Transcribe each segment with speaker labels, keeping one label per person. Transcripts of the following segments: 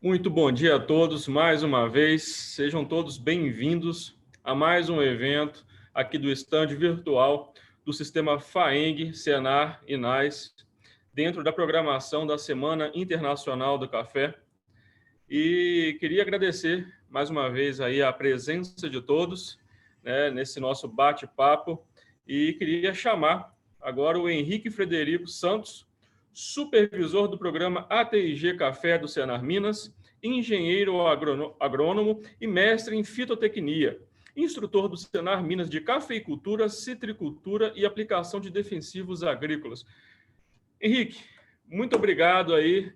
Speaker 1: Muito bom dia a todos, mais uma vez. Sejam todos bem-vindos a mais um evento aqui do stand virtual do Sistema FAENG, Senar e NAS, dentro da programação da Semana Internacional do Café. E queria agradecer mais uma vez aí a presença de todos, né, nesse nosso bate-papo, e queria chamar agora o Henrique Frederico Santos, supervisor do programa ATIG Café do Senar Minas, engenheiro agrônomo e mestre em fitotecnia, instrutor do Senar Minas de cafeicultura, citricultura e aplicação de defensivos agrícolas. Henrique, muito obrigado aí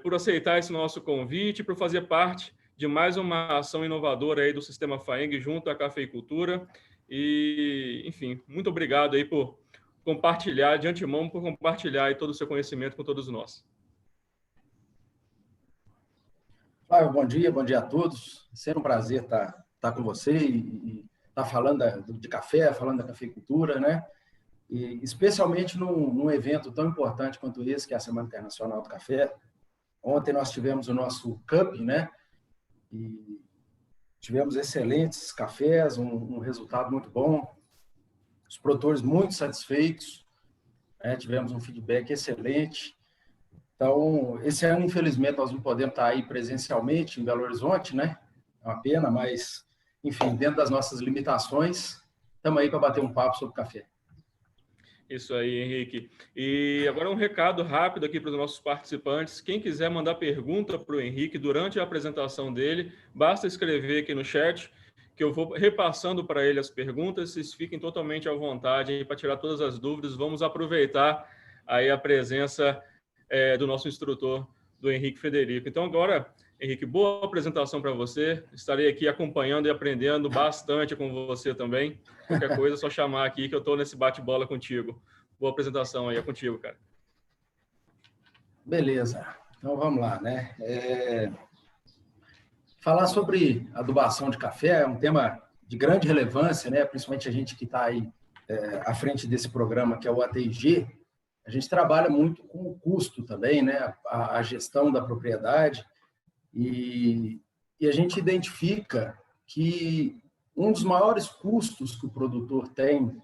Speaker 1: por aceitar esse nosso convite, por fazer parte de mais uma ação inovadora aí do Sistema FAENG junto à cafeicultura. E, enfim, muito obrigado aí por compartilhar, de antemão, por compartilhar aí todo o seu conhecimento com todos nós.
Speaker 2: Flávio, bom dia a todos. Sempre um prazer estar com você e estar falando de café, falando da cafeicultura, né? E especialmente num evento tão importante quanto esse, que é a Semana Internacional do Café. Ontem nós tivemos o nosso Cup, né? E tivemos excelentes cafés, um resultado muito bom, os produtores muito satisfeitos, né? Tivemos um feedback excelente. Então, esse ano, infelizmente, nós não podemos estar aí presencialmente em Belo Horizonte, né? É uma pena, mas, enfim, dentro das nossas limitações, estamos aí para bater um papo sobre café.
Speaker 1: Isso aí, Henrique. E agora um recado rápido aqui para os nossos participantes. Quem quiser mandar pergunta para o Henrique durante a apresentação dele, basta escrever aqui no chat, que eu vou repassando para ele as perguntas. Vocês fiquem totalmente à vontade para tirar todas as dúvidas. Vamos aproveitar aí a presença do nosso instrutor, do Henrique Frederico. Então, agora, Henrique, boa apresentação para você. Estarei aqui acompanhando e aprendendo bastante com você também. Qualquer coisa é só chamar aqui que eu estou nesse bate-bola contigo. Boa apresentação aí, é contigo, cara.
Speaker 2: Beleza. Então, vamos lá, né? Falar sobre adubação de café é um tema de grande relevância, né? Principalmente a gente que está aí à frente desse programa, que é o ATIG. A gente trabalha muito com o custo também, né? A gestão da propriedade, e a gente identifica que um dos maiores custos que o produtor tem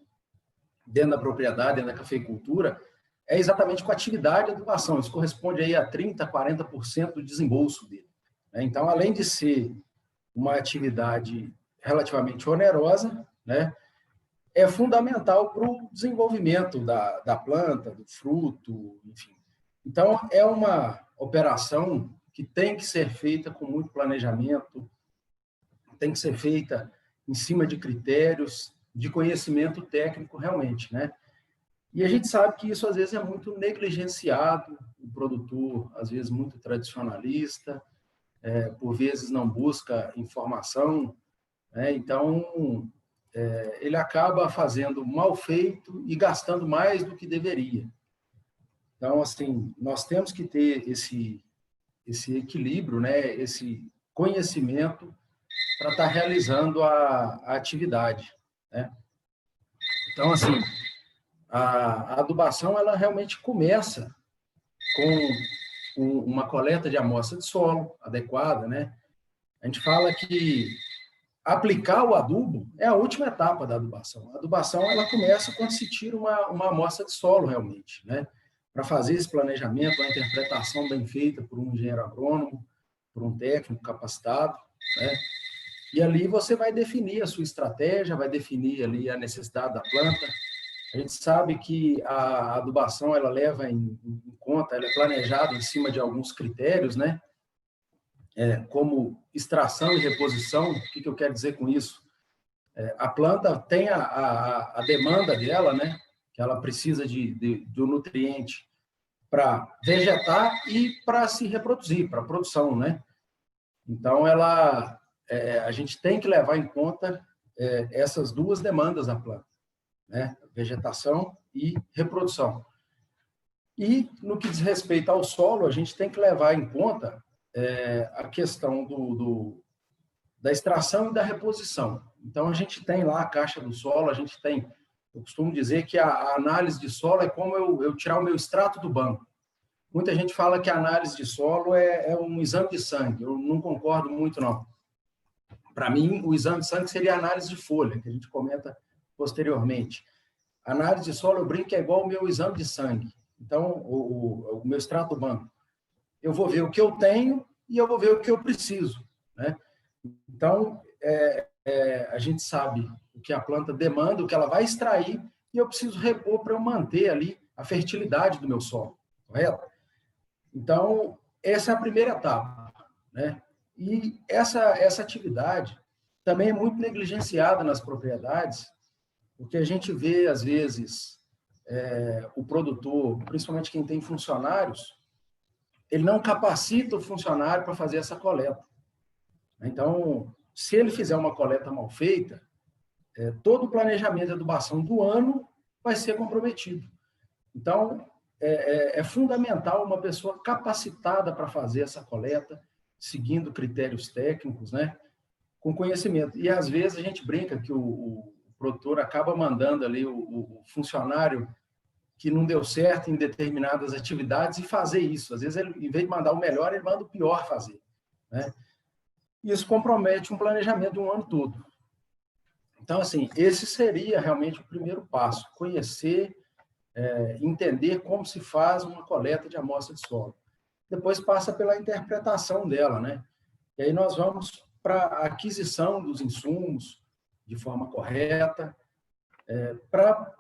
Speaker 2: dentro da propriedade, dentro da cafeicultura, é exatamente com a atividade de adubação. Isso corresponde aí a 30%, 40% do desembolso dele. Então, além de ser uma atividade relativamente onerosa, né? É fundamental para o desenvolvimento da planta, do fruto, enfim. Então, é uma operação que tem que ser feita com muito planejamento, tem que ser feita em cima de critérios de conhecimento técnico realmente, né? E a gente sabe que isso, às vezes, é muito negligenciado, o produtor, às vezes, muito tradicionalista, por vezes não busca informação, né? Então, ele acaba fazendo mal feito e gastando mais do que deveria. Então, assim, nós temos que ter esse equilíbrio, né? Esse conhecimento para estar realizando a atividade, né? Então, assim, a adubação, ela realmente começa com uma coleta de amostra de solo adequada, né? A gente fala que aplicar o adubo é a última etapa da adubação. A adubação, ela começa quando se tira uma amostra de solo, realmente, né? Para fazer esse planejamento, uma interpretação bem feita por um engenheiro agrônomo, por um técnico capacitado, né? E ali você vai definir a sua estratégia, vai definir ali a necessidade da planta. A gente sabe que a adubação, ela leva em conta, ela é planejada em cima de alguns critérios, né? Como extração e reposição. O que eu quero dizer com isso? A planta tem a demanda dela, né? Que ela precisa do nutriente para vegetar e para se reproduzir, para a produção, né? Então, a gente tem que levar em conta essas duas demandas da planta, né? Vegetação e reprodução. E, no que diz respeito ao solo, a gente tem que levar em conta a questão da extração e da reposição. Então, a gente tem lá a caixa do solo, eu costumo dizer que a análise de solo é como eu tirar o meu extrato do banco. muita gente fala que a análise de solo é um exame de sangue. Eu não concordo muito, não. Para mim, o exame de sangue seria a análise de folha, que a gente comenta posteriormente. A análise de solo, eu brinco, é igual ao meu exame de sangue. Então, o meu extrato banco. Eu vou ver o que eu tenho e eu vou ver o que eu preciso, né? Então, a gente sabe o que a planta demanda, o que ela vai extrair, e eu preciso repor para eu manter ali a fertilidade do meu solo, correto? Então, essa é a primeira etapa, né? E essa atividade também é muito negligenciada nas propriedades, porque a gente vê, às vezes, o produtor, principalmente quem tem funcionários, ele não capacita o funcionário para fazer essa coleta. Então, se ele fizer uma coleta mal feita, todo o planejamento de adubação do ano vai ser comprometido. Então, é fundamental uma pessoa capacitada para fazer essa coleta, seguindo critérios técnicos, né, com conhecimento. E, às vezes, a gente brinca que o produtor acaba mandando ali o funcionário que não deu certo em determinadas atividades e fazer isso. Às vezes, ele, em vez de mandar o melhor, ele manda o pior fazer, né? Isso compromete um planejamento de um ano todo. Então, assim, esse seria realmente o primeiro passo, conhecer, entender como se faz uma coleta de amostra de solo. Depois passa pela interpretação dela, né? E aí nós vamos para a aquisição dos insumos de forma correta, para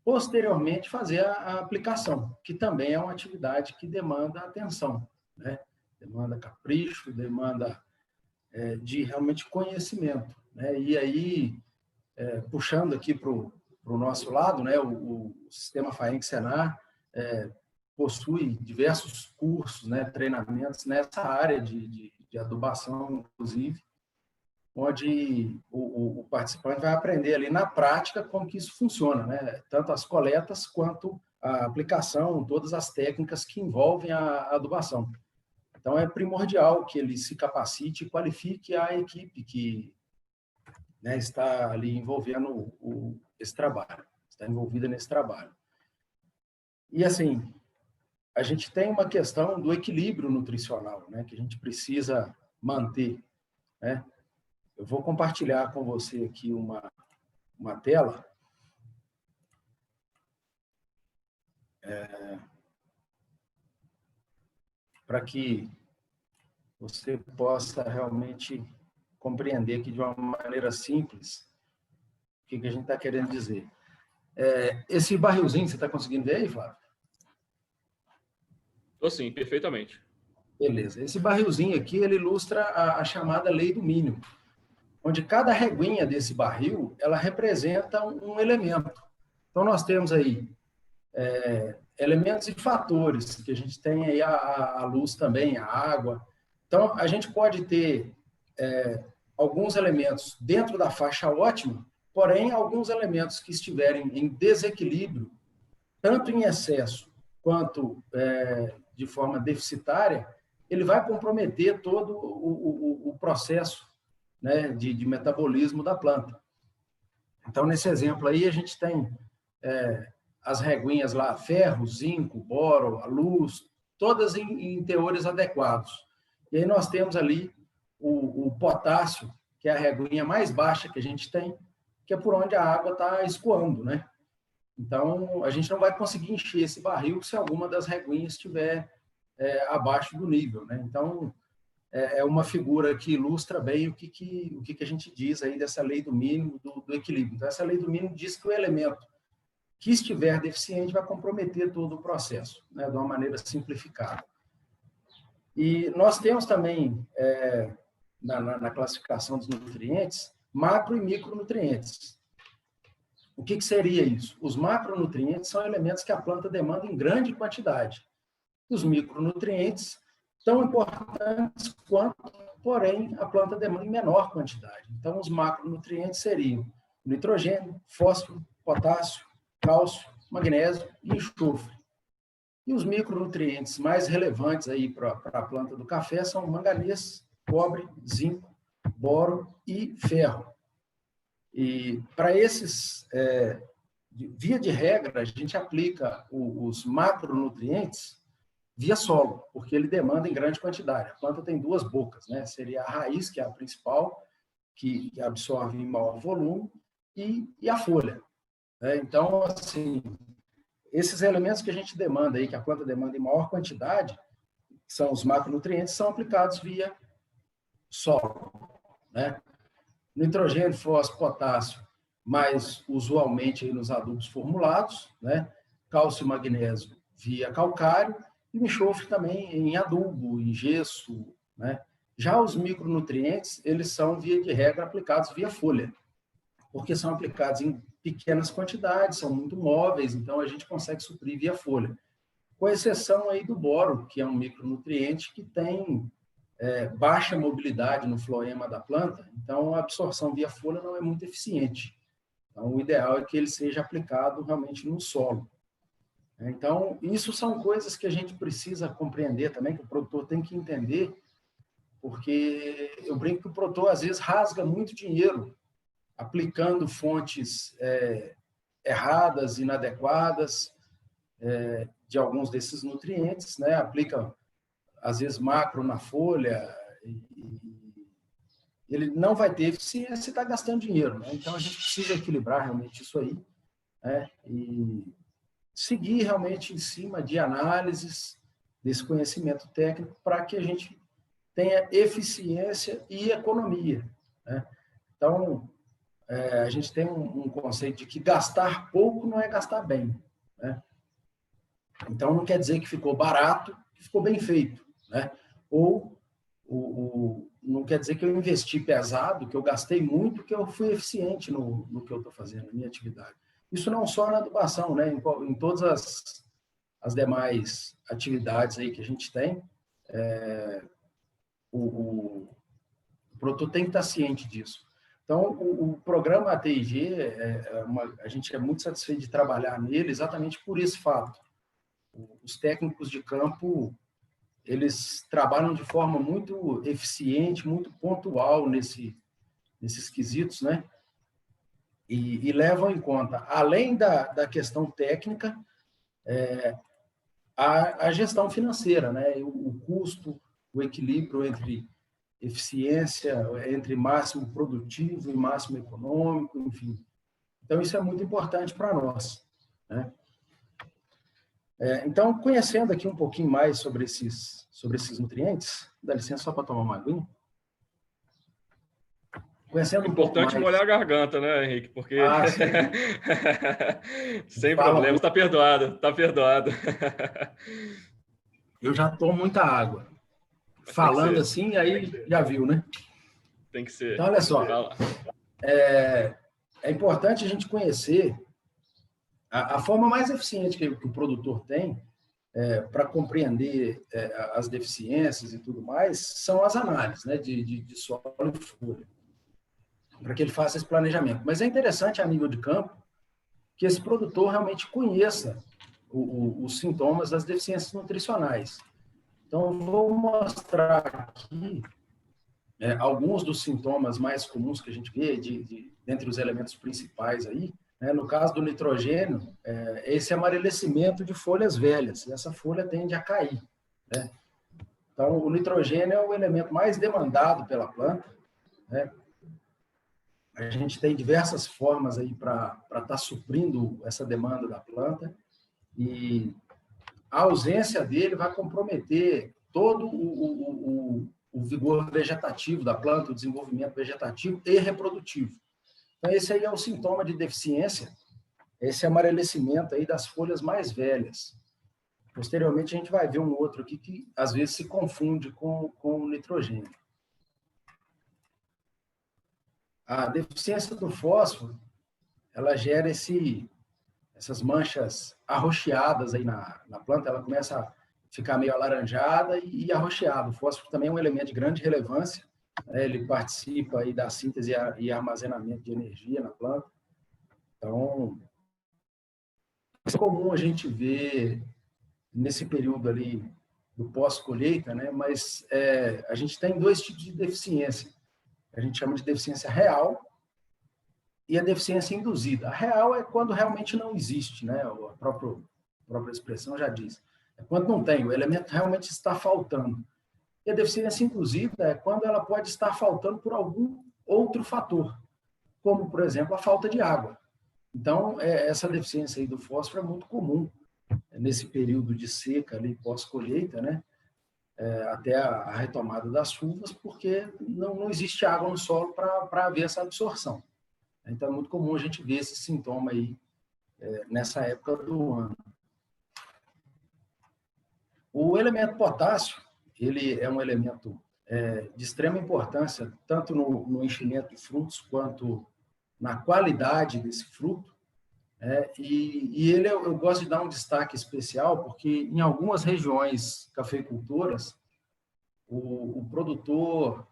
Speaker 2: posteriormente fazer a aplicação, que também é uma atividade que demanda atenção, né? Demanda capricho, demanda de realmente conhecimento, né? E aí, puxando aqui para o nosso lado, né? O Sistema FAENG Senar possui diversos cursos, né? Treinamentos nessa área de adubação, inclusive, onde o participante vai aprender ali na prática como que isso funciona, né? Tanto as coletas quanto a aplicação, todas as técnicas que envolvem a adubação. Então, é primordial que ele se capacite e qualifique a equipe que, né, está ali envolvendo esse trabalho, está envolvida nesse trabalho. E, assim, a gente tem uma questão do equilíbrio nutricional, né, que a gente precisa manter, né? Eu vou compartilhar com você aqui uma tela. Para que você possa realmente compreender aqui de uma maneira simples o que a gente está querendo dizer. Esse barrilzinho, você está conseguindo ver aí, Flávio?
Speaker 1: Estou sim, perfeitamente.
Speaker 2: Beleza. Esse barrilzinho aqui, ele ilustra a chamada lei do mínimo, onde cada reguinha desse barril, ela representa um elemento. Então, nós temos aí elementos e fatores, que a gente tem aí a luz também, a água. Então, a gente pode ter alguns elementos dentro da faixa ótima, porém, alguns elementos que estiverem em desequilíbrio, tanto em excesso quanto de forma deficitária, ele vai comprometer todo o processo, né, de metabolismo da planta. Então, nesse exemplo aí, a gente tem as reguinhas lá, ferro, zinco, boro, a luz, todas em teores adequados. E aí nós temos ali o potássio, que é a reguinha mais baixa que a gente tem, que é por onde a água está escoando, né? Então, a gente não vai conseguir encher esse barril se alguma das reguinhas estiver abaixo do nível, né? Então, é uma figura que ilustra bem o que a gente diz aí dessa lei do mínimo, do equilíbrio. Então, essa lei do mínimo diz que o elemento que estiver deficiente vai comprometer todo o processo, né, de uma maneira simplificada. E nós temos também, na classificação dos nutrientes, macro e micronutrientes. O que seria isso? Os macronutrientes são elementos que a planta demanda em grande quantidade. Os micronutrientes, tão importantes quanto, porém, a planta demanda em menor quantidade. Então, os macronutrientes seriam nitrogênio, fósforo, potássio, cálcio, magnésio e enxofre. E os micronutrientes mais relevantes aí para a planta do café são manganês, cobre, zinco, boro e ferro. E para esses, via de regra, a gente aplica os macronutrientes via solo, porque ele demanda em grande quantidade. A planta tem duas bocas, né? Seria a raiz, que é a principal, que absorve em maior volume, e a folha. Né? Então, assim, esses elementos que a gente demanda aí, que a planta demanda em maior quantidade, que são os macronutrientes, são aplicados via solo. Né? Nitrogênio, fósforo, potássio, mais usualmente aí nos adubos formulados, né? Cálcio e magnésio via calcário, e o enxofre também em adubo, em gesso. Né? Já os micronutrientes, eles são, via de regra, aplicados via folha, porque são aplicados em pequenas quantidades, são muito móveis, então a gente consegue suprir via folha. Com exceção aí do boro, que é um micronutriente que tem baixa mobilidade no floema da planta, então a absorção via folha não é muito eficiente. Então, o ideal é que ele seja aplicado realmente no solo. Então, isso são coisas que a gente precisa compreender também, que o produtor tem que entender, porque eu brinco que o produtor, às vezes, rasga muito dinheiro aplicando fontes erradas, inadequadas de alguns desses nutrientes, né? Aplica, às vezes, macro na folha, e ele não vai ter eficiência se está gastando dinheiro. Né? Então, a gente precisa equilibrar realmente isso aí, né? E seguir realmente em cima de análises desse conhecimento técnico para que a gente tenha eficiência e economia. Né? Então, a gente tem um conceito de que gastar pouco não é gastar bem. Né? Então, não quer dizer que ficou barato, que ficou bem feito. Né? Ou não quer dizer que eu investi pesado, que eu gastei muito, que eu fui eficiente no que eu estou fazendo, na minha atividade. Isso não só na adubação, né? Em todas as demais atividades aí que a gente tem, o produtor tem que estar ciente disso. Então, o programa ATIG, a gente é muito satisfeito de trabalhar nele exatamente por esse fato. Os técnicos de campo, eles trabalham de forma muito eficiente, muito pontual nesses quesitos, né? E levam em conta, além da questão técnica, a gestão financeira, né? O custo, o equilíbrio entre eficiência, entre máximo produtivo e máximo econômico, enfim. Então, isso é muito importante para nós. Né? Então, conhecendo aqui um pouquinho mais sobre esses nutrientes, dá licença só para tomar uma aguinha.
Speaker 1: Conhecendo importante molhar a garganta, né, Henrique? Porque sem problemas, está perdoado, está perdoado.
Speaker 2: Eu já tomo muita água. Falando assim, aí já viu, né?
Speaker 1: Tem que ser.
Speaker 2: Então, olha só, é importante a gente conhecer a forma mais eficiente que o produtor tem para compreender as deficiências e tudo mais, são as análises, né, de solo e folha, para que ele faça esse planejamento. Mas é interessante, a nível de campo, que esse produtor realmente conheça os sintomas das deficiências nutricionais. Então, eu vou mostrar aqui alguns dos sintomas mais comuns que a gente vê, dentre os elementos principais aí. No caso do nitrogênio, esse amarelecimento de folhas velhas, e essa folha tende a cair. Né? Então, o nitrogênio é o elemento mais demandado pela planta. Né? A gente tem diversas formas aí para estar suprindo essa demanda da planta, e a ausência dele vai comprometer todo o vigor vegetativo da planta, o desenvolvimento vegetativo e reprodutivo. Então, esse aí é o sintoma de deficiência, esse amarelecimento aí das folhas mais velhas. Posteriormente, a gente vai ver um outro aqui que, às vezes, se confunde com o nitrogênio. A deficiência do fósforo, ela gera essas manchas arroxeadas aí na planta, ela começa a ficar meio alaranjada e arroxeada. O fósforo também é um elemento de grande relevância, né? Ele participa aí da síntese e armazenamento de energia na planta. Então, é comum a gente ver nesse período ali do pós-colheita, né? Mas a gente tem dois tipos de deficiência. A gente chama de deficiência real e a deficiência induzida. A real é quando realmente não existe, né? A própria expressão já diz. É quando não tem, o elemento realmente está faltando. E a deficiência induzida é quando ela pode estar faltando por algum outro fator, como, por exemplo, a falta de água. Então, essa deficiência aí do fósforo é muito comum nesse período de seca, ali pós-colheita, né? Até a retomada das chuvas, porque não existe água no solo para haver essa absorção. Então, é muito comum a gente ver esse sintoma aí nessa época do ano. O elemento potássio, ele é um elemento de extrema importância, tanto no enchimento de frutos, quanto na qualidade desse fruto. E ele, eu gosto de dar um destaque especial, porque em algumas regiões cafeicultoras, o produtor,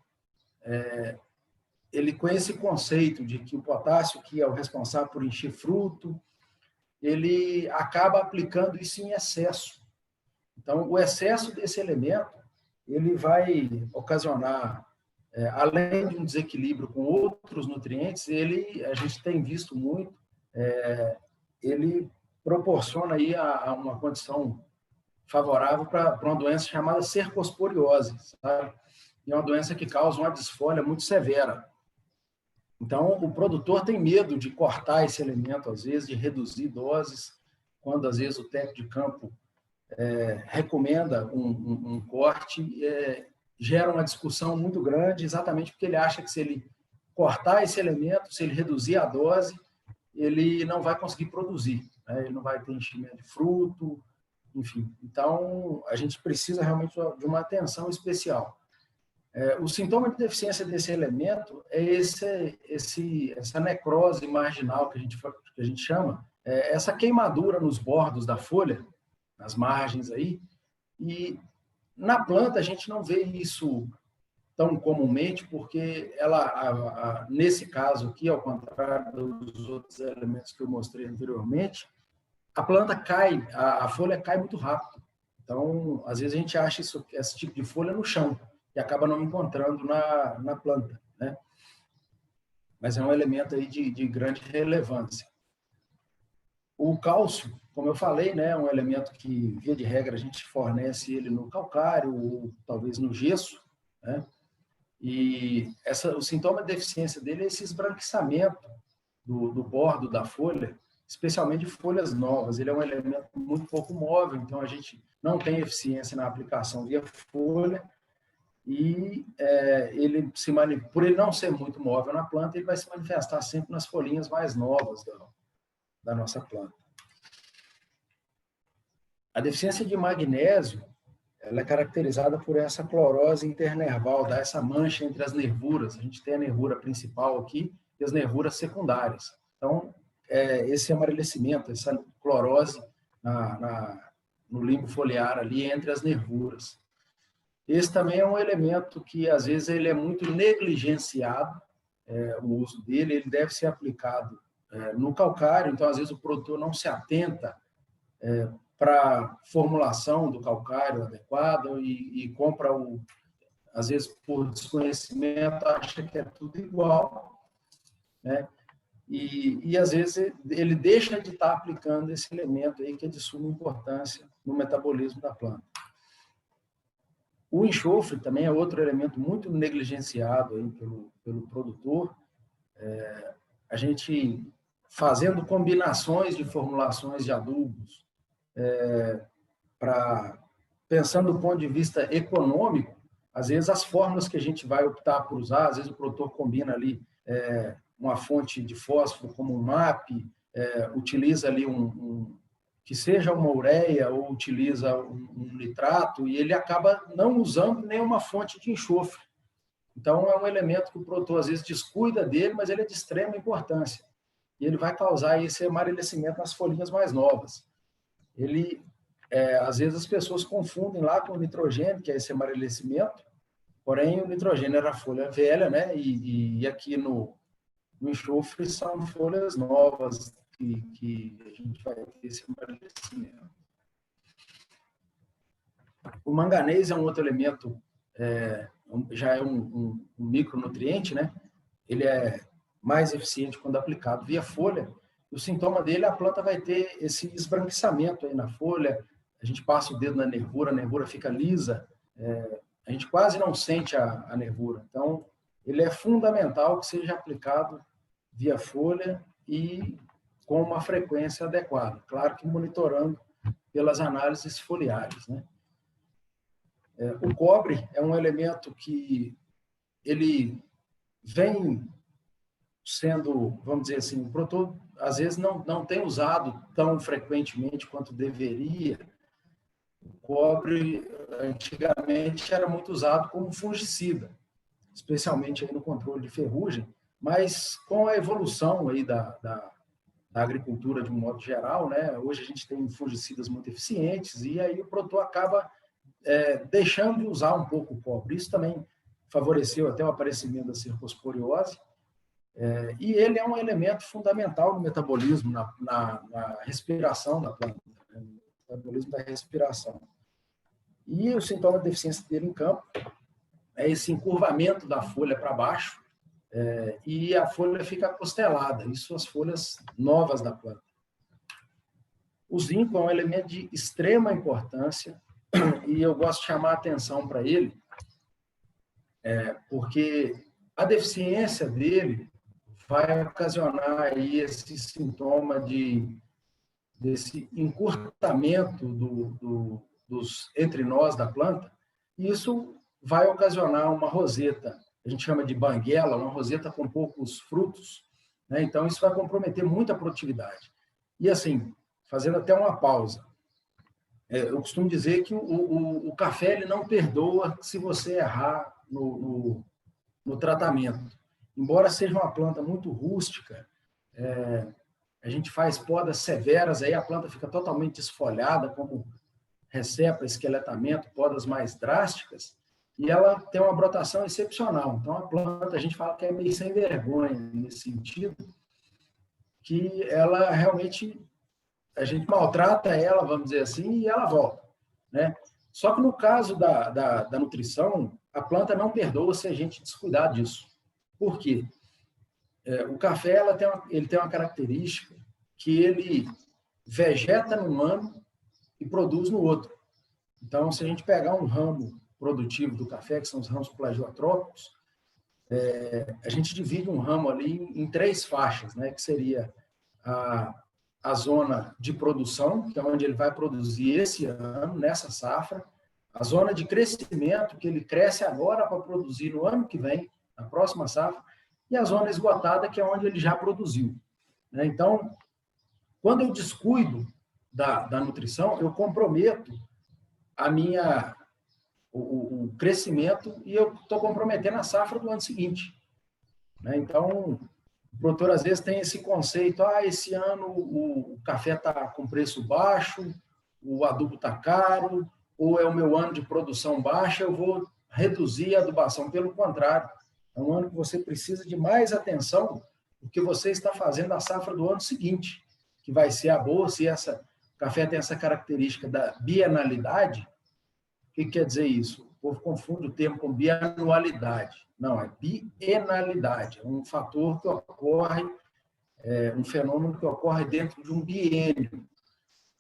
Speaker 2: ele com esse conceito de que o potássio, que é o responsável por encher fruto, ele acaba aplicando isso em excesso. Então, o excesso desse elemento, ele vai ocasionar, além de um desequilíbrio com outros nutrientes, a gente tem visto muito, ele proporciona aí uma condição favorável para uma doença chamada cercosporiose, sabe? E é uma doença que causa uma desfolha muito severa. Então, o produtor tem medo de cortar esse elemento, às vezes, de reduzir doses, quando, às vezes, o técnico de campo recomenda um corte, gera uma discussão muito grande, exatamente porque ele acha que se ele cortar esse elemento, se ele reduzir a dose, ele não vai conseguir produzir, né? Ele não vai ter enchimento de fruto, enfim. Então, a gente precisa realmente de uma atenção especial. O sintoma de deficiência desse elemento é essa necrose marginal que a gente chama, essa queimadura nos bordos da folha, nas margens aí, e na planta a gente não vê isso tão comumente, porque ela, nesse caso aqui, ao contrário dos outros elementos que eu mostrei anteriormente, a planta cai, a folha cai muito rápido. Então, às vezes a gente acha esse tipo de folha no chão e acaba não encontrando na planta, né? Mas é um elemento aí de grande relevância. O cálcio, como eu falei, né, é um elemento que, via de regra, a gente fornece ele no calcário ou talvez no gesso, né? E o sintoma de deficiência dele é esse esbranquiçamento do bordo da folha, especialmente de folhas novas. Ele é um elemento muito pouco móvel, então a gente não tem eficiência na aplicação via folha, e por ele não ser muito móvel na planta, ele vai se manifestar sempre nas folhinhas mais novas da nossa planta. A deficiência de magnésio, ela é caracterizada por essa clorose internerval, dá essa mancha entre as nervuras. A gente tem a nervura principal aqui e as nervuras secundárias. Então, esse amarelecimento, essa clorose no limbo foliar ali entre as nervuras. Esse também é um elemento que, às vezes, ele é muito negligenciado, o uso dele, ele deve ser aplicado no calcário, então, às vezes, o produtor não se atenta para a formulação do calcário adequado e compra, às vezes, por desconhecimento, acha que é tudo igual, né? E às vezes, ele deixa de estar aplicando esse elemento aí que é de suma importância no metabolismo da planta. O enxofre também é outro elemento muito negligenciado aí pelo produtor. A gente, fazendo combinações de formulações de adubos, pensando do ponto de vista econômico, às vezes as fórmulas que a gente vai optar por usar, às vezes o produtor combina ali uma fonte de fósforo como um MAP, utiliza ali que seja uma ureia ou utiliza um nitrato, e ele acaba não usando nenhuma fonte de enxofre. Então, é um elemento que o produtor às vezes descuida dele, mas ele é de extrema importância. E ele vai causar esse amarelecimento nas folhinhas mais novas. Às vezes as pessoas confundem lá com o nitrogênio, que é esse amarelecimento, porém o nitrogênio era a folha velha, né? E aqui no enxofre são folhas novas que a gente vai ter esse amarelecimento. O manganês é um outro elemento, já é um micronutriente, né? Ele é mais eficiente quando aplicado via folha. O sintoma dele, a planta vai ter esse esbranquiçamento aí na folha, a gente passa o dedo na nervura, a nervura fica lisa, a gente quase não sente a nervura. Então, ele é fundamental que seja aplicado via folha e com uma frequência adequada. Claro que monitorando pelas análises foliares, né? O cobre é um elemento que ele vem sendo, vamos dizer assim, o produtor às vezes não tem usado tão frequentemente quanto deveria. O cobre, antigamente, era muito usado como fungicida, especialmente aí no controle de ferrugem, mas com a evolução aí da agricultura de um modo geral, né? Hoje a gente tem fungicidas muito eficientes e aí o produtor acaba deixando de usar um pouco o cobre. Isso também favoreceu até o aparecimento da cercosporiose, e ele é um elemento fundamental no metabolismo, na respiração da planta, né? No metabolismo da respiração. E o sintoma de deficiência dele em campo é esse encurvamento da folha para baixo, e a folha fica acostelada, isso as folhas novas da planta. O zinco é um elemento de extrema importância, e eu gosto de chamar a atenção para ele, porque a deficiência dele vai ocasionar aí esse sintoma desse encurtamento dos entrinós da planta, e isso vai ocasionar uma roseta, a gente chama de banguela, uma roseta com poucos frutos, né? Então, isso vai comprometer muito a produtividade. E assim, fazendo até uma pausa, eu costumo dizer que o café ele não perdoa se você errar no tratamento. Embora seja uma planta muito rústica, a gente faz podas severas, aí a planta fica totalmente desfolhada, como recepa, esqueletamento, podas mais drásticas, e ela tem uma brotação excepcional. Então, a planta, a gente fala que é meio sem vergonha nesse sentido, que ela realmente, a gente maltrata ela, vamos dizer assim, e ela volta, né? Só que no caso da nutrição, a planta não perdoa se a gente descuidar disso. Por quê? O café ele tem uma característica que ele vegeta num ano e produz no outro. Então, se a gente pegar um ramo produtivo do café, que são os ramos plagiotrópicos, a gente divide um ramo ali em 3 faixas, né? Que seria a zona de produção, que é onde ele vai produzir esse ano, nessa safra, a zona de crescimento, que ele cresce agora para produzir no ano que vem, na próxima safra, e a zona esgotada, que é onde ele já produziu, né? Então, quando eu descuido da nutrição, eu comprometo o crescimento e eu estou comprometendo a safra do ano seguinte, né? Então, o produtor às vezes tem esse conceito, esse ano o café está com preço baixo, o adubo está caro, ou é o meu ano de produção baixa, eu vou reduzir a adubação. Pelo contrário, é um ano que você precisa de mais atenção, porque você está fazendo a safra do ano seguinte, que vai ser a boa. Se o café tem essa característica da bienalidade, o que quer dizer isso? O povo confunde o termo com bianualidade. Não, é bienalidade. É um fator que ocorre, um fenômeno que ocorre dentro de um biênio.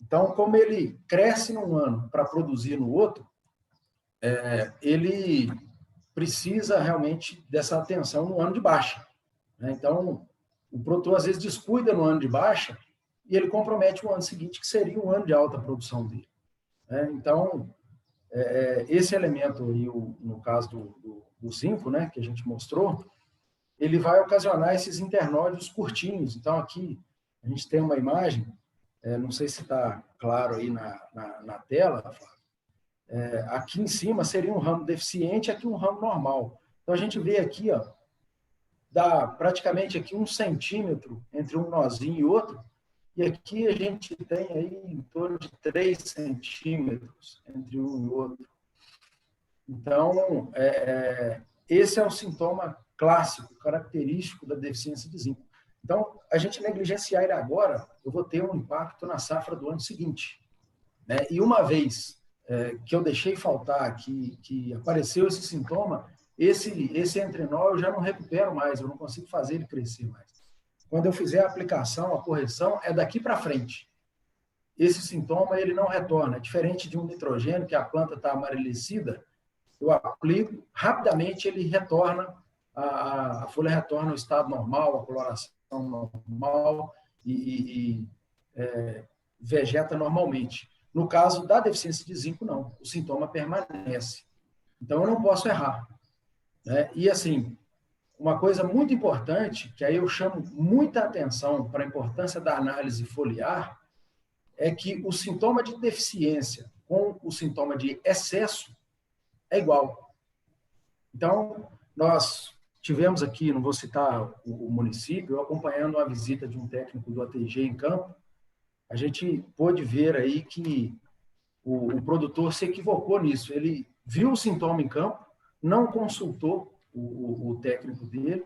Speaker 2: Então, como ele cresce num ano para produzir no outro, ele precisa realmente dessa atenção no ano de baixa, né? Então, o produtor às vezes descuida no ano de baixa e ele compromete o ano seguinte, que seria um ano de alta produção dele, né? Então, esse elemento aí, no caso do zinco, né, que a gente mostrou, ele vai ocasionar esses internódios curtinhos. Então, aqui a gente tem uma imagem, não sei se está claro aí na tela, aqui em cima seria um ramo deficiente, aqui um ramo normal. Então, a gente vê aqui, dá praticamente aqui 1 centímetro entre um nozinho e outro, e aqui a gente tem aí em torno de 3 centímetros entre um e outro. Então, esse é o sintoma clássico, característico da deficiência de zinco. Então, a gente negligenciar ele agora, eu vou ter um impacto na safra do ano seguinte, né? E uma vez que eu deixei faltar, que apareceu esse sintoma, esse entrenol eu já não recupero mais, eu não consigo fazer ele crescer mais. Quando eu fizer a aplicação, a correção, é daqui para frente. esse sintoma ele não retorna. É diferente de um nitrogênio, que a planta está amarelecida, eu aplico, rapidamente ele retorna, a folha retorna ao estado normal, a coloração normal e vegeta normalmente. No caso da deficiência de zinco, não. O sintoma permanece. Então, eu não posso errar, né? E, assim, uma coisa muito importante, que aí eu chamo muita atenção para a importância da análise foliar, é que o sintoma de deficiência com o sintoma de excesso é igual. Então, nós tivemos aqui, não vou citar o município, acompanhando a visita de um técnico do ATG em campo, a gente pôde ver aí que o produtor se equivocou nisso. Ele viu o sintoma em campo, não consultou o técnico dele,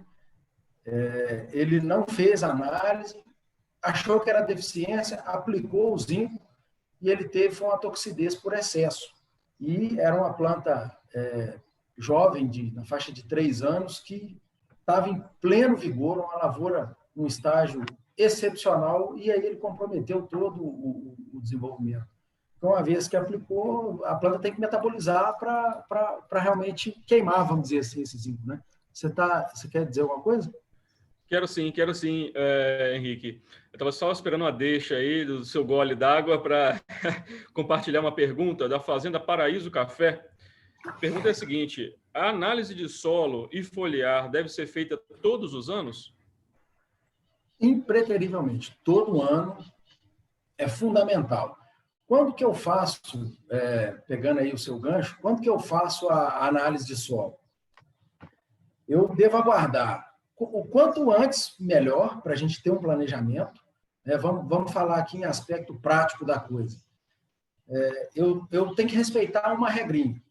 Speaker 2: ele não fez análise, achou que era deficiência, aplicou o zinco e ele teve uma toxidez por excesso. E era uma planta jovem, na faixa de 3 anos, que estava em pleno vigor, uma lavoura, um estágio excepcional, e aí ele comprometeu todo o desenvolvimento. Então, uma vez que aplicou, a planta tem que metabolizar para realmente queimar, vamos dizer assim, esse zinco, né? Você quer dizer alguma coisa?
Speaker 1: Quero sim, Henrique. Eu estava só esperando uma deixa aí do seu gole d'água para compartilhar uma pergunta da Fazenda Paraíso Café. A pergunta é a seguinte: a análise de solo e foliar deve ser feita todos os anos?
Speaker 2: Impreterivelmente. Todo ano é fundamental. Quando que eu faço, pegando aí o seu gancho, quando que eu faço a análise de solo? Eu devo aguardar o quanto antes, melhor, para a gente ter um planejamento. Vamos falar aqui em aspecto prático da coisa. Eu tenho que respeitar uma regrinha.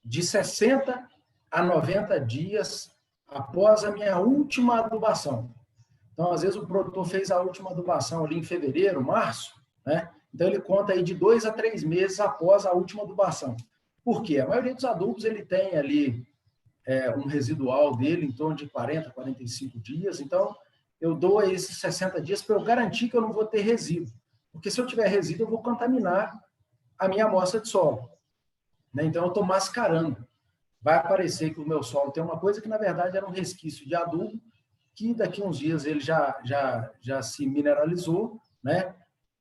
Speaker 2: De 60 a 90 dias após a minha última adubação. Então, às vezes, o produtor fez a última adubação ali em fevereiro, março, né? Então, ele conta aí de 2 a 3 meses após a última adubação. Por quê? A maioria dos adubos, ele tem ali um residual dele em torno de 40, 45 dias. Então, eu dou esses 60 dias para eu garantir que eu não vou ter resíduo. Porque se eu tiver resíduo, eu vou contaminar a minha amostra de solo, né? Então, eu estou mascarando. Vai aparecer que o meu solo tem uma coisa que, na verdade, era um resquício de adubo, que daqui a uns dias ele já se mineralizou, né?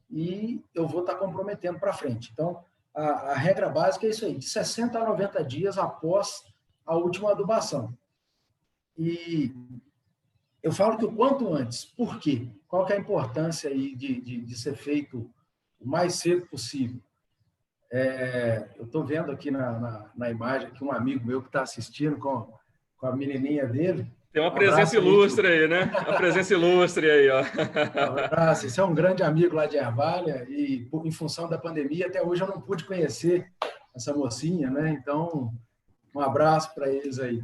Speaker 2: E eu vou estar comprometendo para frente. Então, a regra básica é isso aí, de 60 a 90 dias após a última adubação. E eu falo que o quanto antes. Por quê? Qual que é a importância aí de ser feito o mais cedo possível? Eu estou vendo aqui na imagem que um amigo meu que está assistindo com a menininha dele.
Speaker 1: Tem uma presença ilustre aí, né? Uma presença ilustre aí, ó.
Speaker 2: Um abraço. Esse é um grande amigo lá de Ervalha e, em função da pandemia, até hoje eu não pude conhecer essa mocinha, né? Então, um abraço para eles aí.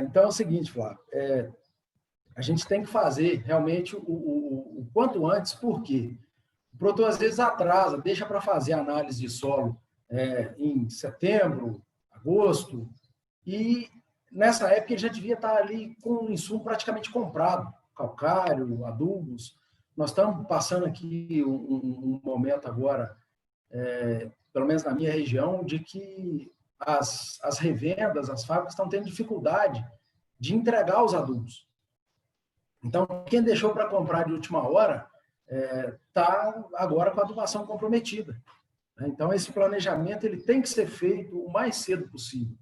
Speaker 2: Então, é o seguinte, Flávio, a gente tem que fazer realmente o quanto antes, por quê? O produtor, às vezes, atrasa, deixa para fazer análise de solo em setembro, agosto, e nessa época ele já devia estar ali com o insumo praticamente comprado, calcário, adubos. Nós estamos passando aqui um momento agora, pelo menos na minha região, de que as revendas, as fábricas estão tendo dificuldade de entregar os adubos. Então, quem deixou para comprar de última hora está agora com a adubação comprometida. Então, esse planejamento ele tem que ser feito o mais cedo possível.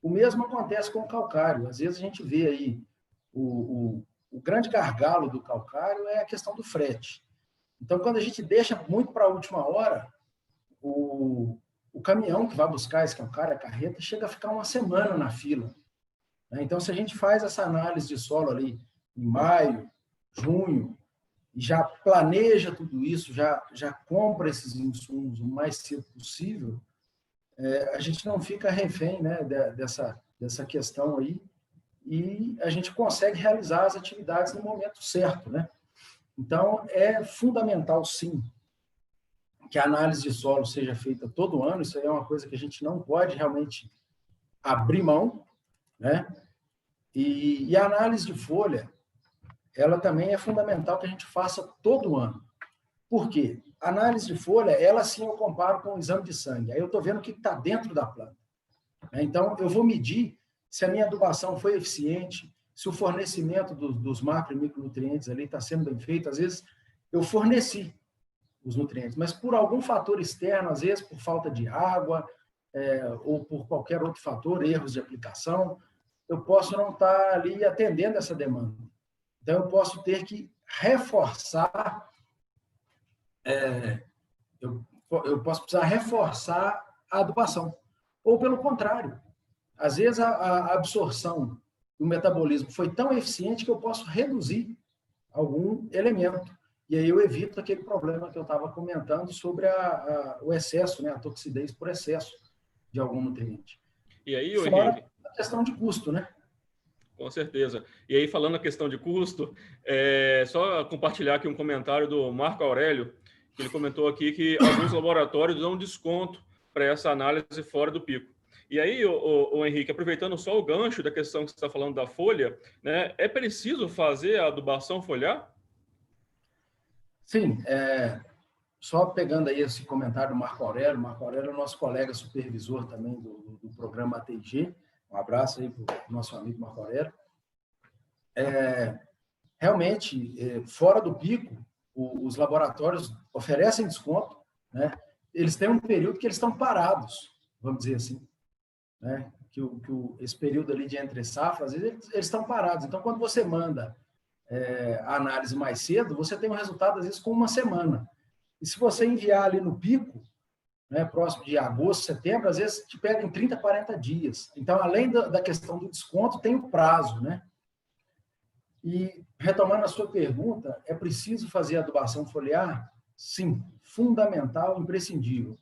Speaker 2: O mesmo acontece com o calcário. Às vezes a gente vê aí o grande gargalo do calcário é a questão do frete. Então, quando a gente deixa muito para a última hora, o caminhão que vai buscar esse calcário, a carreta, chega a ficar uma semana na fila. Então, se a gente faz essa análise de solo ali em maio, junho, e já planeja tudo isso, já compra esses insumos o mais cedo possível, a gente não fica refém, né, dessa questão aí, e a gente consegue realizar as atividades no momento certo, né? Então, é fundamental, sim, que a análise de solo seja feita todo ano. Isso aí é uma coisa que a gente não pode realmente abrir mão, né? E a análise de folha, ela também é fundamental que a gente faça todo ano. Por quê? A análise de folha, ela sim eu comparo com o exame de sangue. Aí eu estou vendo o que está dentro da planta. Então, eu vou medir se a minha adubação foi eficiente, se o fornecimento dos macro e micronutrientes ali está sendo bem feito. Às vezes, eu forneci os nutrientes, mas por algum fator externo, às vezes por falta de água, ou por qualquer outro fator, erros de aplicação, eu posso não estar ali atendendo essa demanda. Então, eu posso ter que reforçar, eu posso precisar reforçar a adubação. Ou, pelo contrário, às vezes a absorção do metabolismo foi tão eficiente que eu posso reduzir algum elemento. E aí eu evito aquele problema que eu estava comentando sobre o excesso, né, a toxidez por excesso de algum nutriente.
Speaker 1: E aí,
Speaker 2: fora
Speaker 1: Henrique,
Speaker 2: a questão de custo, né?
Speaker 1: Com certeza. E aí, falando a questão de custo, só compartilhar aqui um comentário do Marco Aurélio, que ele comentou aqui que alguns laboratórios dão desconto para essa análise fora do pico. E aí, o Henrique, aproveitando só o gancho da questão que você está falando da folha, né, é preciso fazer a adubação foliar?
Speaker 2: Sim, só pegando aí esse comentário do Marco Aurélio é nosso colega supervisor também do programa ATG, um abraço aí para o nosso amigo Marco Aurélio. Realmente, fora do pico, os laboratórios oferecem desconto, né? Eles têm um período que eles estão parados, vamos dizer assim, né? Esse período ali de entre safras, às vezes eles estão parados. Então, quando você manda a análise mais cedo, você tem um resultado, às vezes, com uma semana. E se você enviar ali no pico, né, próximo de agosto, setembro, às vezes te pedem 30, 40 dias. Então, além da questão do desconto, tem o prazo, né? E, retomando a sua pergunta, é preciso fazer adubação foliar? Sim, fundamental, imprescindível.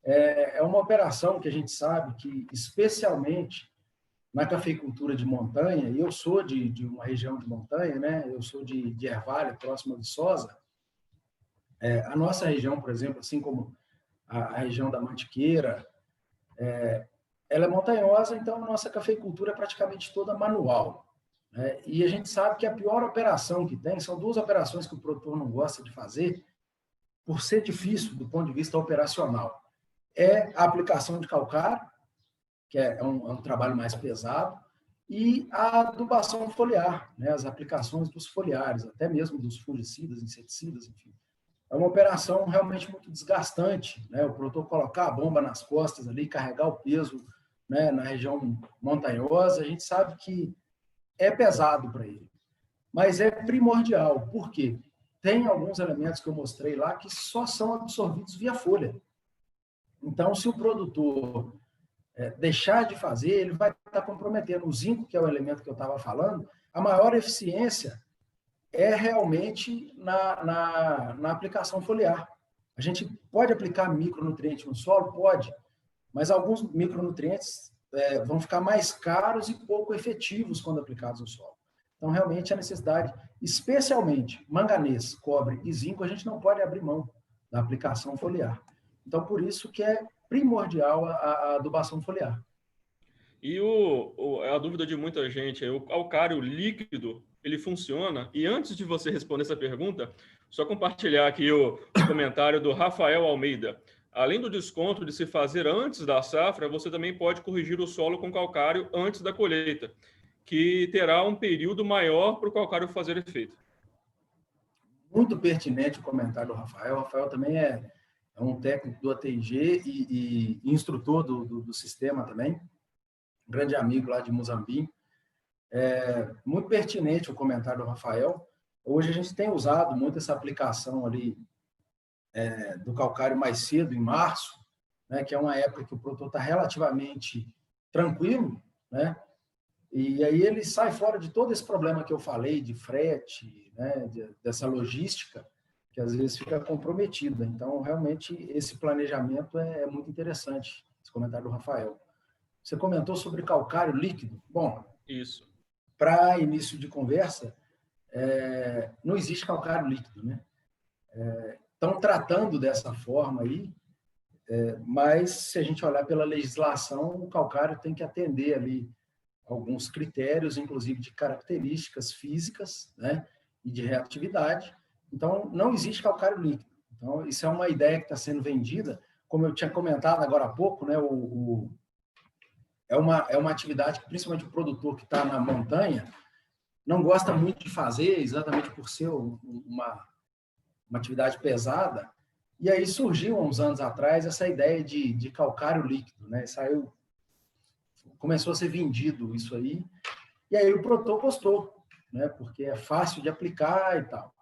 Speaker 2: É uma operação que a gente sabe que, especialmente na cafeicultura de montanha, e eu sou de uma região de montanha, né? Eu sou de Ervalha, próximo a Viçosa. A nossa região, por exemplo, assim como a região da Mantiqueira, ela é montanhosa, então a nossa cafeicultura é praticamente toda manual. E a gente sabe que a pior operação que tem, são duas operações que o produtor não gosta de fazer, por ser difícil do ponto de vista operacional. É a aplicação de calcário, que é um trabalho mais pesado, e a adubação foliar, né? As aplicações dos foliares, até mesmo dos fungicidas, inseticidas, enfim. É uma operação realmente muito desgastante, né? O produtor colocar a bomba nas costas ali, carregar o peso, né, na região montanhosa, a gente sabe que é pesado para ele, mas é primordial. Por quê? Tem alguns elementos que eu mostrei lá que só são absorvidos via folha. Então, se o produtor deixar de fazer, ele vai estar comprometendo o zinco, que é o elemento que eu estava falando. A maior eficiência é realmente na aplicação foliar. A gente pode aplicar micronutriente no solo? Pode, mas alguns micronutrientes vão ficar mais caros e pouco efetivos quando aplicados no solo. Então, realmente, a necessidade, especialmente manganês, cobre e zinco, a gente não pode abrir mão da aplicação foliar. Então, por isso que é primordial a adubação foliar.
Speaker 1: E a dúvida de muita gente é: o calcário líquido, ele funciona? E antes de você responder essa pergunta, só compartilhar aqui o comentário do Rafael Almeida. Além do desconto de se fazer antes da safra, você também pode corrigir o solo com calcário antes da colheita, que terá um período maior para o calcário fazer efeito.
Speaker 2: Muito pertinente o comentário do Rafael. O Rafael também é um técnico do ATG e instrutor do sistema também, um grande amigo lá de Moçambique. Muito pertinente o comentário do Rafael. Hoje a gente tem usado muito essa aplicação ali do calcário mais cedo, em março, né, que é uma época que o produtor está relativamente tranquilo, né? E aí ele sai fora de todo esse problema que eu falei de frete, né, dessa logística, que às vezes fica comprometida. Então, realmente, esse planejamento é muito interessante, esse comentário do Rafael. Você comentou sobre calcário líquido. Bom,
Speaker 1: isso.
Speaker 2: Para início de conversa, não existe calcário líquido, né? Estão tratando dessa forma aí, mas se a gente olhar pela legislação, o calcário tem que atender ali alguns critérios, inclusive de características físicas, né? e de reatividade. Então, não existe calcário líquido. Então, isso é uma ideia que está sendo vendida, como eu tinha comentado agora há pouco, né? É uma atividade que, principalmente o produtor que está na montanha, não gosta muito de fazer, exatamente por ser uma atividade pesada. E aí surgiu, há uns anos atrás, essa ideia de calcário líquido, né? Começou a ser vendido isso aí, e aí o produtor gostou, né? Porque é fácil de aplicar e tal.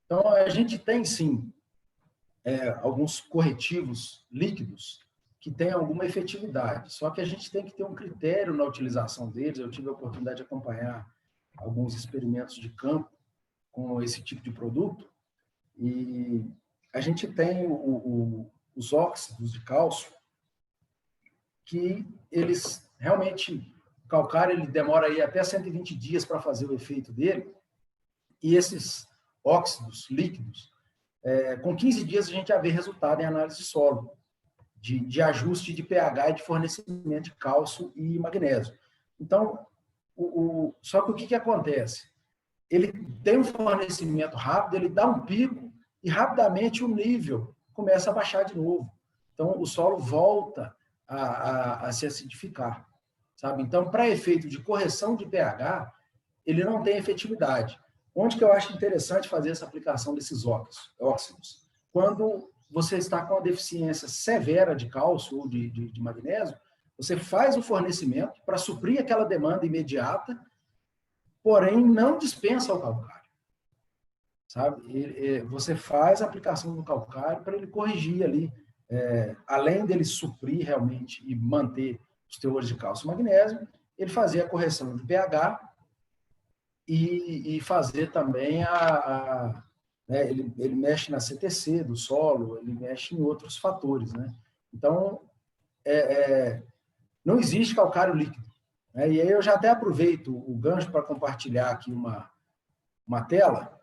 Speaker 2: Então, a gente tem, sim, alguns corretivos líquidos que têm alguma efetividade, só que a gente tem que ter um critério na utilização deles. Eu tive a oportunidade de acompanhar alguns experimentos de campo com esse tipo de produto, e a gente tem os óxidos de cálcio, que eles realmente, o calcário ele demora aí até 120 dias para fazer o efeito dele, e esses óxidos líquidos, com 15 dias a gente já vê resultado em análise de solo, de ajuste de pH e de fornecimento de cálcio e magnésio. Então, só que o que acontece? Ele tem um fornecimento rápido, ele dá um pico e rapidamente o nível começa a baixar de novo. Então, o solo volta a se acidificar, sabe? Então, para efeito de correção de pH, ele não tem efetividade. Onde que eu acho interessante fazer essa aplicação desses óxidos? Quando você está com uma deficiência severa de cálcio ou de magnésio, você faz o fornecimento para suprir aquela demanda imediata, porém não dispensa o calcário, sabe? Você faz a aplicação do calcário para ele corrigir ali, além dele suprir realmente e manter os teores de cálcio e magnésio, ele fazer a correção de pH e fazer também né, ele mexe na CTC do solo, ele mexe em outros fatores, né? Então, não existe calcário líquido, né? E aí eu já até aproveito o gancho para compartilhar aqui uma tela.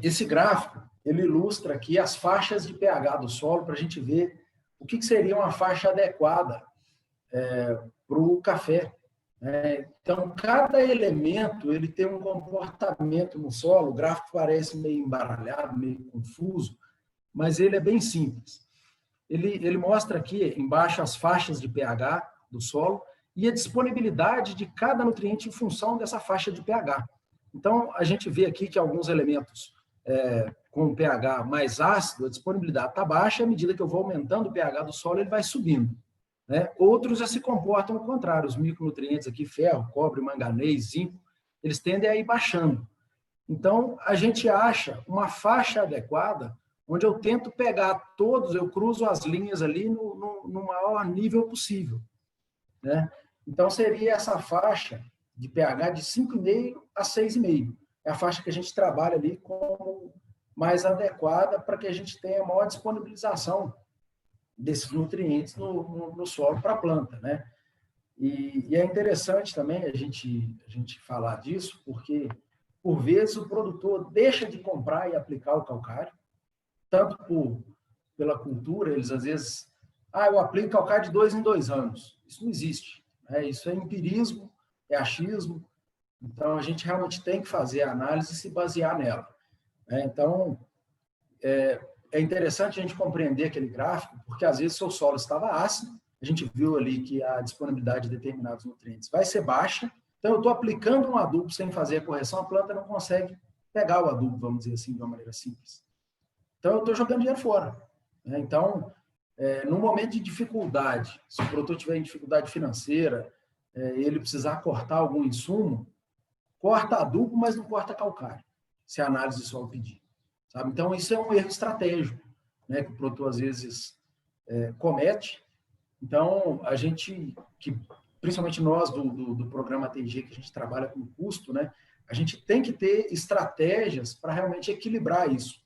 Speaker 2: Esse gráfico, ele ilustra aqui as faixas de pH do solo para a gente ver o que seria uma faixa adequada para o café. Então, cada elemento ele tem um comportamento no solo. O gráfico parece meio embaralhado, meio confuso, mas ele é bem simples. Ele mostra aqui embaixo as faixas de pH do solo e a disponibilidade de cada nutriente em função dessa faixa de pH. Então, a gente vê aqui que alguns elementos com pH mais ácido, a disponibilidade está baixa, à medida que eu vou aumentando o pH do solo, ele vai subindo, né? Outros já se comportam ao contrário, os micronutrientes aqui, ferro, cobre, manganês, zinco, eles tendem a ir baixando. Então, a gente acha uma faixa adequada, onde eu tento pegar todos, eu cruzo as linhas ali no maior nível possível, né? Então, seria essa faixa de pH de 5,5 a 6,5. É a faixa que a gente trabalha ali como mais adequada para que a gente tenha maior disponibilização desses nutrientes no solo para a planta, né? E é interessante também a gente falar disso, porque, por vezes, o produtor deixa de comprar e aplicar o calcário, tanto pela cultura, eles às vezes... eu aplico calcário de 2 em 2 anos. Isso não existe, né? Isso é empirismo, é achismo. Então, a gente realmente tem que fazer a análise e se basear nela, né? Então, é interessante a gente compreender aquele gráfico, porque às vezes seu solo estava ácido, a gente viu ali que a disponibilidade de determinados nutrientes vai ser baixa, então eu estou aplicando um adubo sem fazer a correção, a planta não consegue pegar o adubo, vamos dizer assim, de uma maneira simples. Então, eu estou jogando dinheiro fora, né? Então, no momento de dificuldade, se o produtor tiver em dificuldade financeira, ele precisar cortar algum insumo, corta adubo, mas não corta calcário, se a análise de solo pedir, sabe? Então, isso é um erro estratégico, né, que o produtor, às vezes, comete. Então, a gente, principalmente nós do programa ATG, que a gente trabalha com custo, né, a gente tem que ter estratégias para realmente equilibrar isso,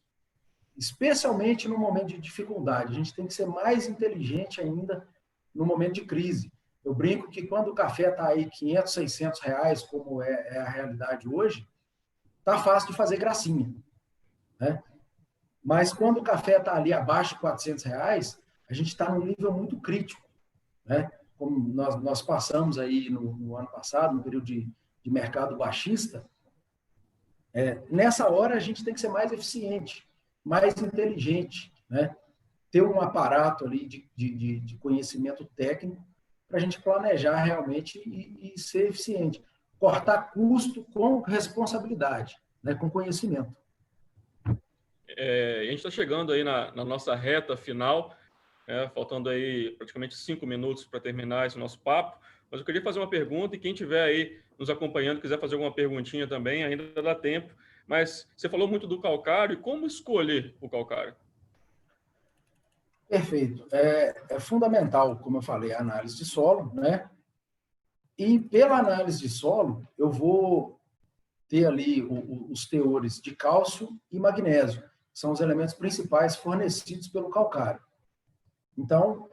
Speaker 2: especialmente no momento de dificuldade. A gente tem que ser mais inteligente ainda no momento de crise. Eu brinco que quando o café está aí 500, 600 reais, como é a realidade hoje, está fácil de fazer gracinha, né? Mas quando o café está ali abaixo de 400 reais, a gente está num nível muito crítico, né? como nós passamos aí no ano passado, no período de mercado baixista, nessa hora a gente tem que ser mais eficiente, mais inteligente, né? Ter um aparato ali de conhecimento técnico para a gente planejar realmente e ser eficiente. Cortar custo com responsabilidade, né? Com conhecimento.
Speaker 1: A gente está chegando aí na nossa reta final, faltando aí praticamente 5 minutos para terminar esse nosso papo, mas eu queria fazer uma pergunta e quem estiver aí nos acompanhando, quiser fazer alguma perguntinha também, ainda dá tempo, mas você falou muito do calcário, e como escolher o calcário?
Speaker 2: Perfeito. É fundamental, como eu falei, a análise de solo, né? E pela análise de solo, eu vou ter ali os teores de cálcio e magnésio, que são os elementos principais fornecidos pelo calcário. Então,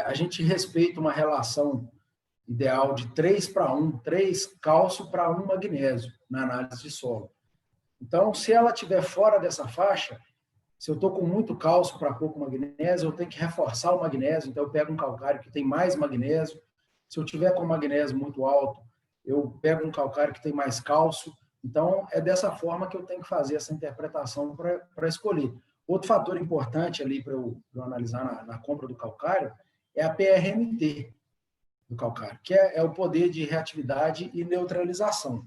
Speaker 2: a gente respeita uma relação ideal de 3:1, 3 cálcio para 1 magnésio na análise de solo. Então, se ela estiver fora dessa faixa, se eu estou com muito cálcio para pouco magnésio, eu tenho que reforçar o magnésio, então eu pego um calcário que tem mais magnésio. Se eu tiver com magnésio muito alto, eu pego um calcário que tem mais cálcio. Então, é dessa forma que eu tenho que fazer essa interpretação para escolher. Outro fator importante ali para eu analisar na compra do calcário é a PRMT do calcário, que é o poder de reatividade e neutralização.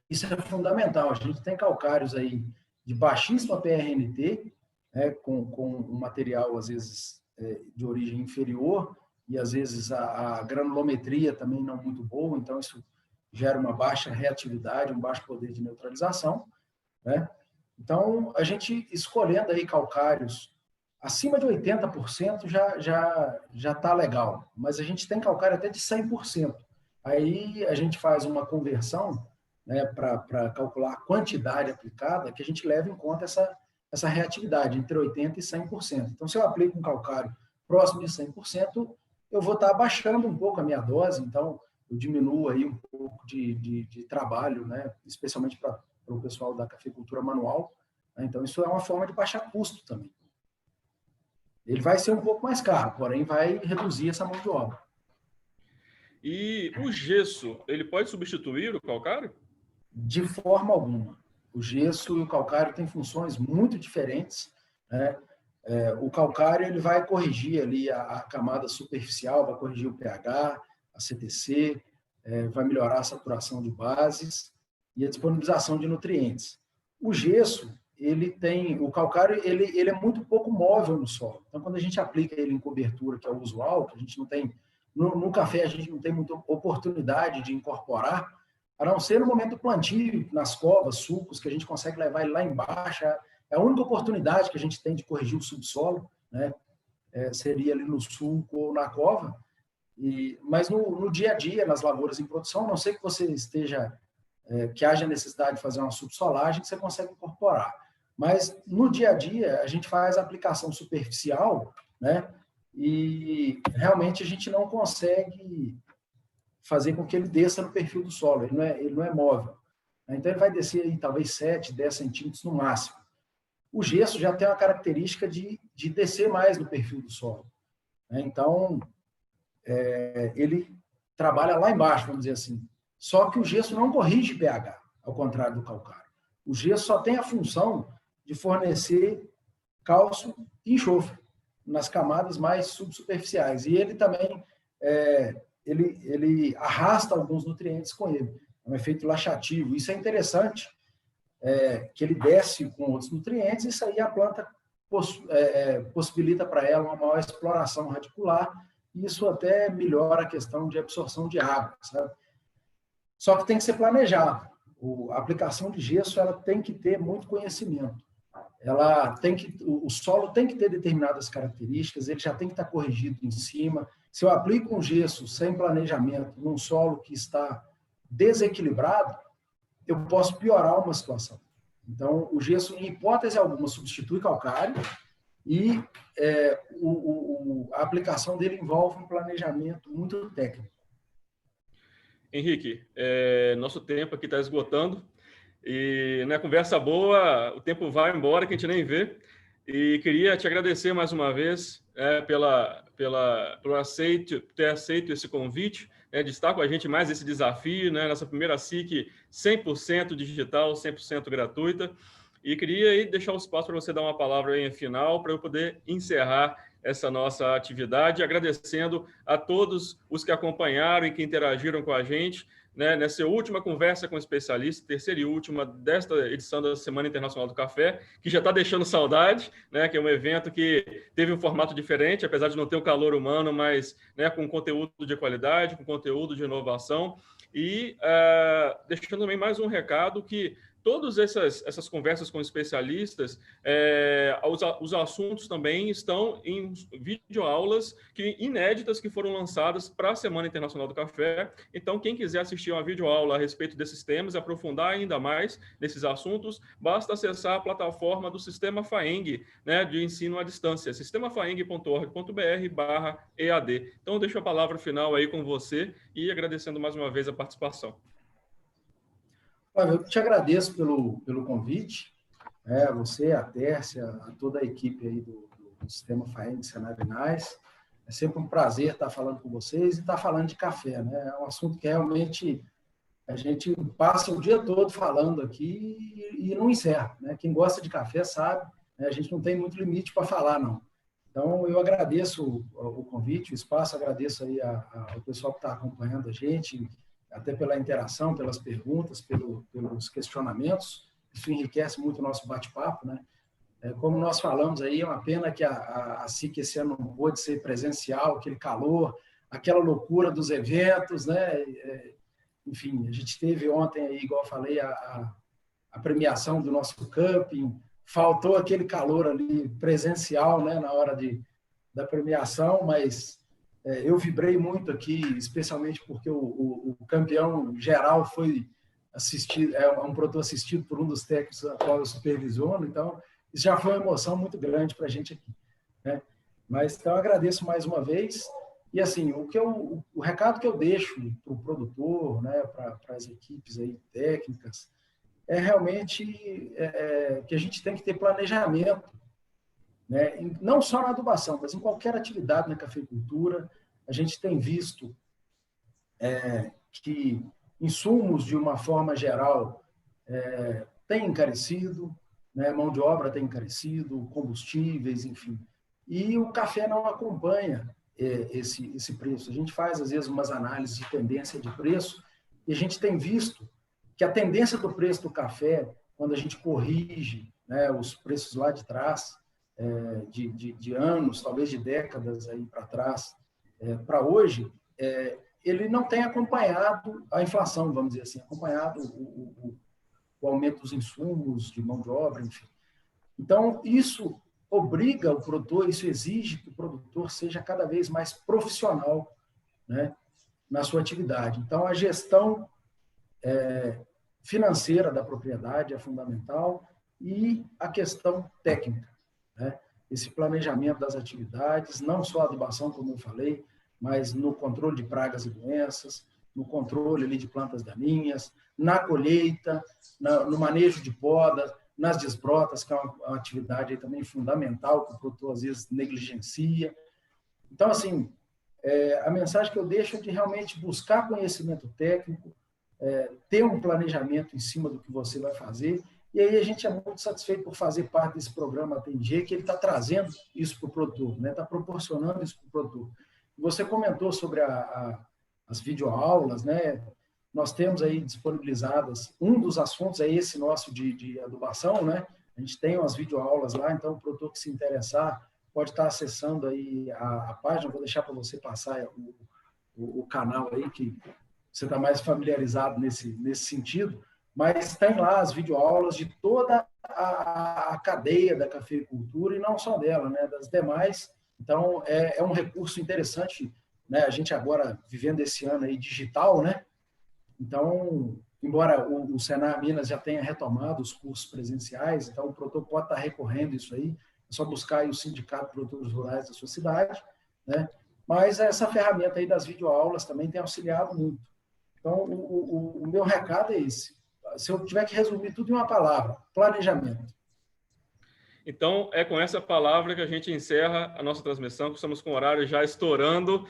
Speaker 2: Isso é fundamental. A gente tem calcários aí de baixíssima PRNT, com um material, às vezes, de origem inferior, e às vezes a granulometria também não muito boa, então isso gera uma baixa reatividade, um baixo poder de neutralização, né? Então, a gente escolhendo aí calcários acima de 80% já está legal, mas a gente tem calcário até de 100%. Aí a gente faz uma conversão, né, para calcular a quantidade aplicada, que a gente leva em conta essa reatividade entre 80% e 100%. Então, se eu aplico um calcário próximo de 100%, eu vou estar abaixando um pouco a minha dose, então eu diminuo aí um pouco de trabalho, né, especialmente para o pessoal da cafeicultura manual, né? Então, isso é uma forma de baixar custo também. Ele vai ser um pouco mais caro, porém vai reduzir essa mão de obra.
Speaker 1: E o gesso, ele pode substituir o calcário?
Speaker 2: De forma alguma. O gesso e o calcário têm funções muito diferentes, né? O calcário ele vai corrigir ali a camada superficial, vai corrigir o pH, a CTC, vai melhorar a saturação de bases e a disponibilização de nutrientes. O gesso, o calcário, ele é muito pouco móvel no solo. Então, quando a gente aplica ele em cobertura, que é o usual, que a gente não tem, no café a gente não tem muita oportunidade de incorporar, a não ser no momento do plantio, nas covas, sulcos, que a gente consegue levar ele lá embaixo. É a única oportunidade que a gente tem de corrigir o subsolo, né? Seria ali no sulco ou na cova. Mas no dia a dia, nas lavouras em produção, a não ser que você esteja, que haja necessidade de fazer uma subsolagem, que você consegue incorporar. Mas no dia a dia, a gente faz a aplicação superficial, né? E realmente a gente não consegue fazer com que ele desça no perfil do solo, ele não é móvel. Então, ele vai descer aí, talvez 7, 10 centímetros no máximo. O gesso já tem uma característica de descer mais no perfil do solo. Então, ele trabalha lá embaixo, vamos dizer assim. Só que o gesso não corrige pH, ao contrário do calcário. O gesso só tem a função de fornecer cálcio e enxofre nas camadas mais subsuperficiais. E ele também ele arrasta alguns nutrientes com ele. É um efeito laxativo. Isso é interessante, que ele desce com outros nutrientes, isso aí a planta possibilita para ela uma maior exploração radicular, e isso até melhora a questão de absorção de água, sabe? Só que tem que ser planejado. A aplicação de gesso ela tem que ter muito conhecimento. O solo tem que ter determinadas características, ele já tem que estar corrigido em cima. Se eu aplico um gesso sem planejamento num solo que está desequilibrado, eu posso piorar uma situação. Então, o gesso, em hipótese alguma, substitui calcário e a aplicação dele envolve um planejamento muito técnico.
Speaker 1: Henrique, nosso tempo aqui está esgotando e na conversa boa o tempo vai embora que a gente nem vê. E queria te agradecer mais uma vez por ter aceito esse convite, de estar com a gente mais esse desafio, nessa primeira SIC 100% digital, 100% gratuita. E queria aí deixar o espaço para você dar uma palavra aí final, para eu poder encerrar essa nossa atividade, agradecendo a todos os que acompanharam e que interagiram com a gente, nessa última conversa com o especialista, terceira e última desta edição da Semana Internacional do Café, que já está deixando saudade, que é um evento que teve um formato diferente, apesar de não ter o calor humano, mas com conteúdo de qualidade, com conteúdo de inovação. E deixando também mais um recado que todas essas conversas com especialistas, os assuntos também estão em videoaulas inéditas que foram lançadas para a Semana Internacional do Café. Então, quem quiser assistir uma videoaula a respeito desses temas e aprofundar ainda mais nesses assuntos, basta acessar a plataforma do Sistema FAENG, de ensino à distância, sistemafaeng.org.br/EAD. Então, eu deixo a palavra final aí com você e agradecendo mais uma vez a participação.
Speaker 2: Olha, eu te agradeço pelo convite, você, a Tércia, a toda a equipe aí do Sistema FAENG Senar Inais. É sempre um prazer estar falando com vocês e estar falando de café, né? É um assunto que realmente a gente passa o dia todo falando aqui e não encerra, né? Quem gosta de café sabe, né? A gente não tem muito limite para falar, não. Então, eu agradeço o convite, o espaço, agradeço aí ao pessoal que está acompanhando a gente, até pela interação, pelas perguntas, pelos questionamentos. Isso enriquece muito o nosso bate-papo, né? Como nós falamos aí, é uma pena que a SIC esse ano não pôde ser presencial, aquele calor, aquela loucura dos eventos, né? Enfim, a gente teve ontem aí, igual eu falei, a premiação do nosso camping, faltou aquele calor ali presencial, né, na hora da premiação, mas eu vibrei muito aqui, especialmente porque o campeão geral foi assistido, um produtor assistido por um dos técnicos a qual eu supervisiono, então isso já foi uma emoção muito grande para a gente aqui, né? Mas então eu agradeço mais uma vez. E assim, o recado que eu deixo para o produtor, né, para as equipes aí técnicas, é realmente que a gente tem que ter planejamento, né? Não só na adubação, mas em qualquer atividade na cafeicultura. A gente tem visto que insumos, de uma forma geral, têm encarecido, né? Mão de obra tem encarecido, combustíveis, enfim. E o café não acompanha esse preço. A gente faz, às vezes, umas análises de tendência de preço e a gente tem visto que a tendência do preço do café, quando a gente corrige, né, os preços lá de trás, de anos, talvez de décadas aí para trás, para hoje, ele não tem acompanhado a inflação, vamos dizer assim, acompanhado o aumento dos insumos, de mão de obra, enfim. Então, isso obriga o produtor, isso exige que o produtor seja cada vez mais profissional, né, na sua atividade. Então, a gestão financeira da propriedade é fundamental e a questão técnica, né? Esse planejamento das atividades, não só a adubação, como eu falei, mas no controle de pragas e doenças, no controle ali de plantas daninhas, na colheita, no manejo de poda, nas desbrotas, que é uma atividade aí também fundamental, que o produtor às vezes negligencia. Então, assim, a mensagem que eu deixo é de realmente buscar conhecimento técnico, ter um planejamento em cima do que você vai fazer, e aí a gente é muito satisfeito por fazer parte desse programa ATG, que ele está trazendo isso para o produtor, né? Está proporcionando isso para o produtor. Você comentou sobre as videoaulas, né? Nós temos aí disponibilizadas, um dos assuntos é esse nosso de adubação, né? A gente tem umas videoaulas lá, então o produtor que se interessar pode estar acessando aí a página, vou deixar para você passar o canal aí, que você está mais familiarizado nesse sentido, mas tem lá as videoaulas de toda a cadeia da cafeicultura, e não só dela, né? Das demais. Então, é um recurso interessante, né? A gente agora, vivendo esse ano aí digital, né? Então, embora o Senar Minas já tenha retomado os cursos presenciais, então o produtor pode estar recorrendo isso aí, é só buscar aí o Sindicato de Produtores Rurais da sua cidade, né? Mas essa ferramenta aí das videoaulas também tem auxiliado muito. Então, o meu recado é esse. Se eu tiver que resumir tudo em uma palavra, planejamento.
Speaker 1: Então, é com essa palavra que a gente encerra a nossa transmissão, que estamos com o horário já estourado,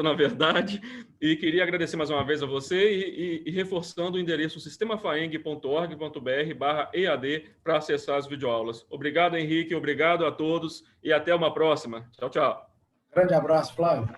Speaker 1: na verdade, e queria agradecer mais uma vez a você e reforçando o endereço sistemafaeng.org.br/EAD para acessar as videoaulas. Obrigado, Henrique, obrigado a todos e até uma próxima. Tchau, tchau.
Speaker 2: Grande abraço, Flávio.